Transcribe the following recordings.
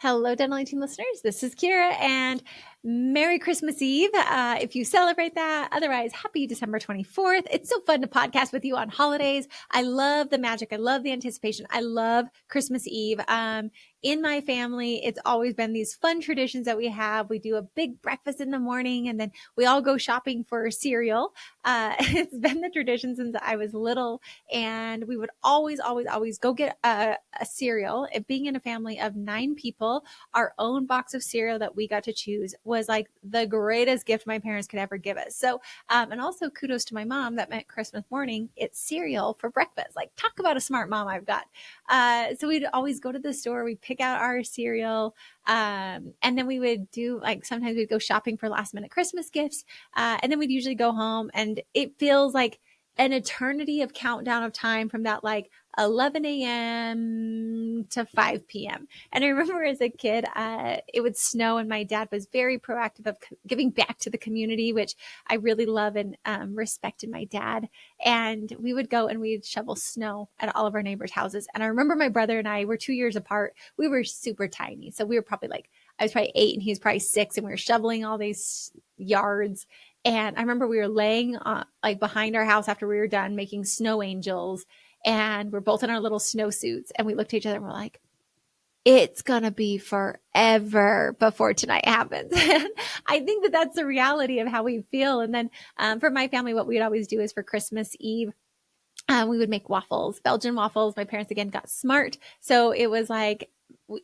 Hello, Dental Team listeners. This is Kiera, and Merry Christmas Eve if you celebrate that. Otherwise, happy December 24th. It's so fun to podcast with you on holidays. I love the magic. I love the anticipation. I love Christmas Eve. In my family, it's always been these fun traditions that we have. We do a big breakfast in the morning, and then we all go shopping for cereal. It's been the tradition since I was little, and we would always go get a cereal. Being in a family of 9 people, our own box of cereal that we got to choose was like the greatest gift my parents could ever give us. So, and also kudos to my mom that meant Christmas morning, it's cereal for breakfast. Like, talk about a smart mom I've got. So we'd always go to the store, we'd pick out our cereal, and then we would do, like, sometimes we'd go shopping for last minute Christmas gifts. And then we'd usually go home, and it feels like an eternity of countdown of time from that like 11 a.m. to 5 p.m. And I remember as a kid, it would snow, and my dad was very proactive of giving back to the community, which I really love and respected my dad. And we would go and we'd shovel snow at all of our neighbors' houses. And I remember my brother and I were 2 years apart. We were super tiny. So we were probably like, I was probably 8 and he was probably 6, and we were shoveling all these yards. And I remember we were laying like behind our house after we were done making snow angels, and we're both in our little snowsuits, and we looked at each other and we're like, it's going to be forever before tonight happens. I think that that's the reality of how we feel. And then for my family, what we'd always do is for Christmas Eve, we would make waffles, Belgian waffles. My parents, again, got smart. So it was like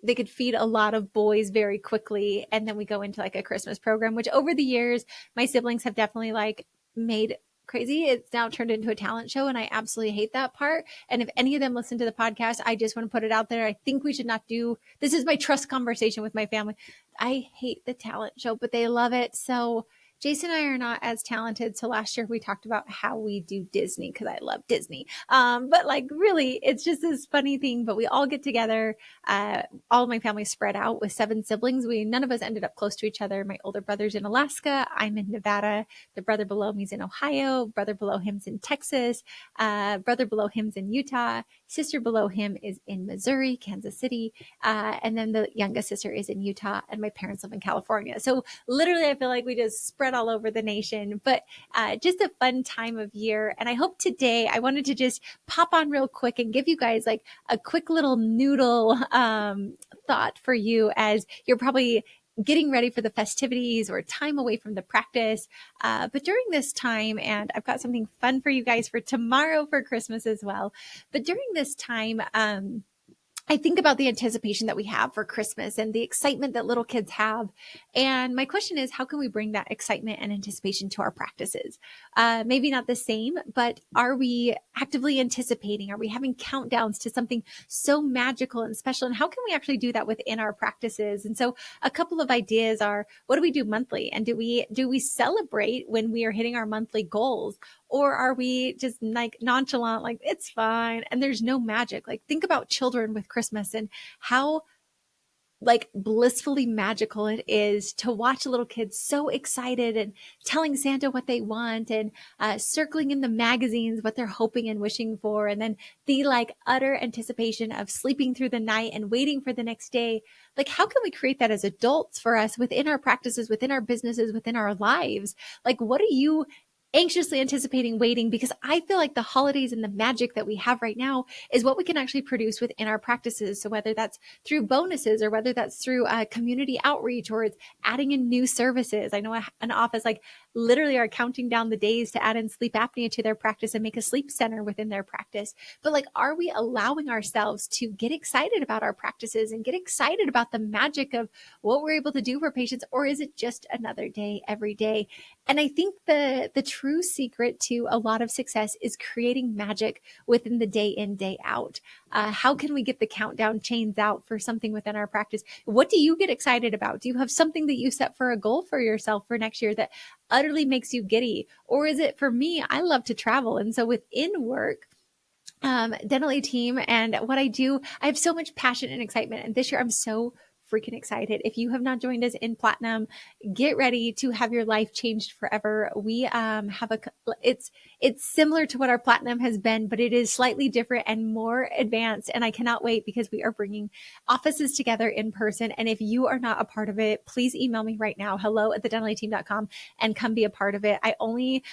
they could feed a lot of boys very quickly. And then we go into like a Christmas program, which over the years, my siblings have definitely like made crazy. It's now turned into a talent show, and I absolutely hate that part. And if any of them listen to the podcast, I just want to put it out there. I think we should not do, this is my trust conversation with my family. I hate the talent show, but they love it. So Jason and I are not as talented. So last year we talked about how we do Disney, because I love Disney. But like, really, it's just this funny thing. But we all get together. All of my family spread out with 7 siblings. None of us ended up close to each other. My older brother's in Alaska. I'm in Nevada. The brother below me's in Ohio. Brother below him's in Texas. Brother below him's in Utah. Sister below him is in Missouri, Kansas City. And then the youngest sister is in Utah, and my parents live in California. So literally, I feel like we just spread all over the nation, but just a fun time of year. And I hope today, I wanted to just pop on real quick and give you guys like a quick little noodle thought for you as you're probably getting ready for the festivities or time away from the practice. But during this time, and I've got something fun for you guys for tomorrow for Christmas as well. But during this time, I think about the anticipation that we have for Christmas and the excitement that little kids have. And my question is, how can we bring that excitement and anticipation to our practices? Maybe not the same, but are we actively anticipating? Are we having countdowns to something so magical and special? And how can we actually do that within our practices? And so a couple of ideas are, what do we do monthly? And do we celebrate when we are hitting our monthly goals? Or are we just like nonchalant, like it's fine and there's no magic? Like, think about children with Christmas and how like blissfully magical it is to watch little kids so excited and telling Santa what they want and circling in the magazines what they're hoping and wishing for. And then the like utter anticipation of sleeping through the night and waiting for the next day. Like, how can we create that as adults for us within our practices, within our businesses, within our lives? Like, what are you anxiously anticipating, waiting? Because I feel like the holidays and the magic that we have right now is what we can actually produce within our practices. So whether that's through bonuses or whether that's through community outreach or it's adding in new services. I know an office like literally are counting down the days to add in sleep apnea to their practice and make a sleep center within their practice. But like, are we allowing ourselves to get excited about our practices and get excited about the magic of what we're able to do for patients? Or is it just another day every day? And I think the true secret to a lot of success is creating magic within the day in, day out. How can we get the countdown chains out for something within our practice? What do you get excited about? Do you have something that you set for a goal for yourself for next year that utterly makes you giddy? Or is it, for me, I love to travel. And so within work, dental team and what I do, I have so much passion and excitement. And this year I'm so freaking excited. If you have not joined us in Platinum, get ready to have your life changed forever. We have it's similar to what our Platinum has been, but it is slightly different and more advanced. And I cannot wait because we are bringing offices together in person. And if you are not a part of it, please email me right now, hello@thedentallyteam.com, and come be a part of it.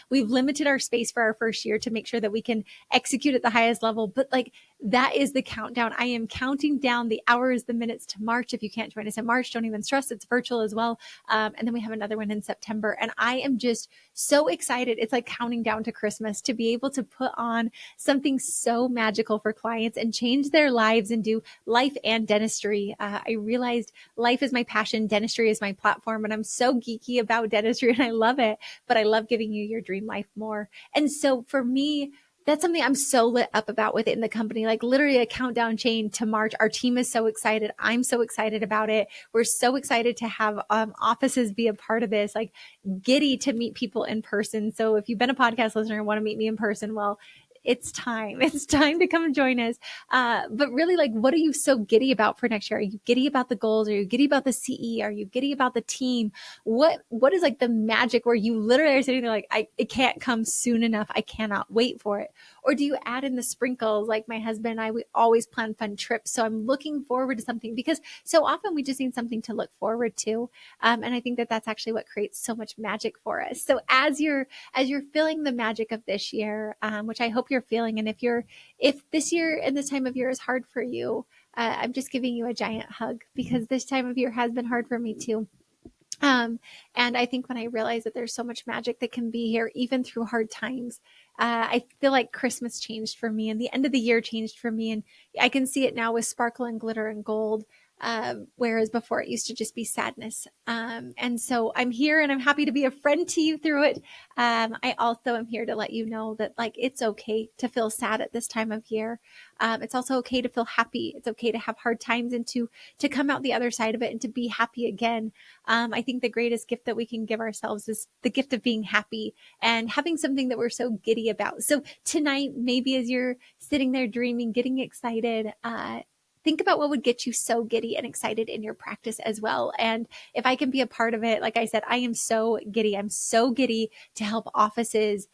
We've limited our space for our first year to make sure that we can execute at the highest level, but like that is the countdown. I am counting down the hours, the minutes to March. If you can't join us in March, don't even stress. It's virtual as well. And then we have another one in September. And I am just so excited. It's like counting down to Christmas to be able to put on something so magical for clients and change their lives and do life and dentistry. I realized life is my passion. Dentistry is my platform. And I'm so geeky about dentistry and I love it, but I love giving you your dream life more. And so for me, that's something I'm so lit up about within the company, like literally a countdown chain to March. Our team is so excited. I'm so excited about it. We're so excited to have offices be a part of this, like giddy to meet people in person. So if you've been a podcast listener and want to meet me in person, well, it's time. It's time to come and join us. But really, like, what are you so giddy about for next year? Are you giddy about the goals? Are you giddy about the CE? Are you giddy about the team? What is like the magic where you literally are sitting there like, it can't come soon enough. I cannot wait for it. Or do you add in the sprinkles? Like my husband and I, we always plan fun trips. So I'm looking forward to something because so often we just need something to look forward to. And I think that that's actually what creates so much magic for us. So as you're feeling the magic of this year, which I hope you're feeling, and if this year and this time of year is hard for you, I'm just giving you a giant hug because this time of year has been hard for me too. And I think when I realize that there's so much magic that can be here, even through hard times, I feel like Christmas changed for me and the end of the year changed for me. And I can see it now with sparkle and glitter and gold. Whereas before it used to just be sadness. And so I'm here and I'm happy to be a friend to you through it. I also am here to let you know that like, it's okay to feel sad at this time of year. It's also okay to feel happy. It's okay to have hard times and to come out the other side of it and to be happy again. I think the greatest gift that we can give ourselves is the gift of being happy and having something that we're so giddy about. So tonight, maybe as you're sitting there dreaming, getting excited, think about what would get you so giddy and excited in your practice as well. And if I can be a part of it, like I said, I am so giddy. I'm so giddy to help offices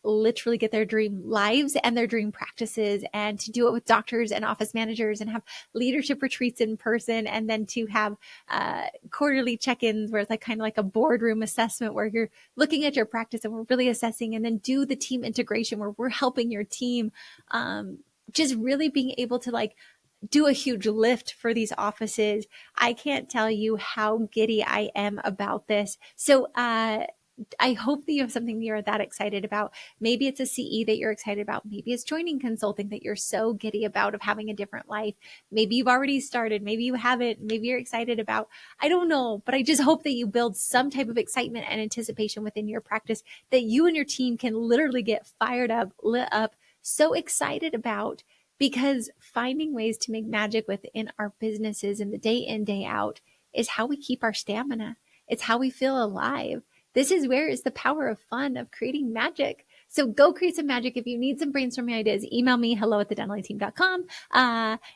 literally get their dream lives and their dream practices, and to do it with doctors and office managers and have leadership retreats in person, and then to have quarterly check-ins where it's like kind of like a boardroom assessment where you're looking at your practice and we're really assessing, and then do the team integration where we're helping your team, just really being able to like do a huge lift for these offices. I can't tell you how giddy I am about this. So, I hope that you have something that you're that excited about. Maybe it's a CE that you're excited about. Maybe it's joining consulting that you're so giddy about of having a different life. Maybe you've already started. Maybe you haven't. Maybe you're excited about, I don't know, but I just hope that you build some type of excitement and anticipation within your practice that you and your team can literally get fired up, lit up, so excited about. Because finding ways to make magic within our businesses in the day in, day out is how we keep our stamina. It's how we feel alive. This is where is the power of fun, of creating magic. So go create some magic. If you need some brainstorming ideas, email me, hello@thedentallyteam.com.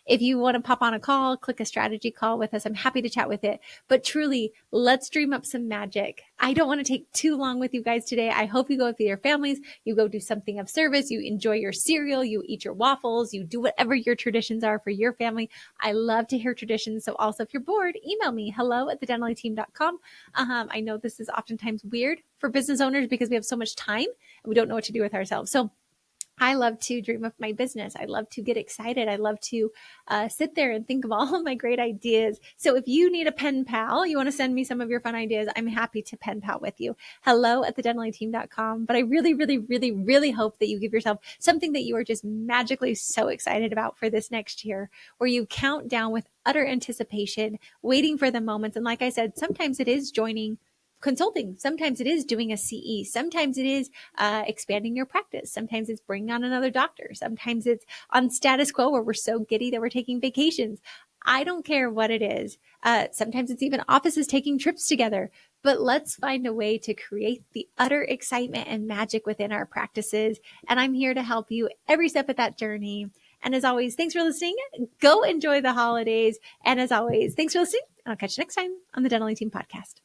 If you want to pop on a call, click a strategy call with us. I'm happy to chat with it. But truly, let's dream up some magic. I don't want to take too long with you guys today. I hope you go with your families, you go do something of service, you enjoy your cereal, you eat your waffles, you do whatever your traditions are for your family. I love to hear traditions. So also if you're bored, email me, hello@thedentallyteam.com. I know this is oftentimes weird for business owners because we have so much time and we don't know what to do with ourselves. So I love to dream of my business. I love to get excited. I love to sit there and think of all of my great ideas. So if you need a pen pal, you want to send me some of your fun ideas, I'm happy to pen pal with you. hello@thedentallyteam.com. But I really, really, really, really hope that you give yourself something that you are just magically so excited about for this next year, where you count down with utter anticipation, waiting for the moments. And like I said, sometimes it is joining consulting. Sometimes it is doing a CE. Sometimes it is expanding your practice. Sometimes it's bringing on another doctor. Sometimes it's on status quo where we're so giddy that we're taking vacations. I don't care what it is. Sometimes it's even offices taking trips together. But let's find a way to create the utter excitement and magic within our practices. And I'm here to help you every step of that journey. And as always, thanks for listening. Go enjoy the holidays. And as always, thanks for listening. I'll catch you next time on the Dentally Team Podcast.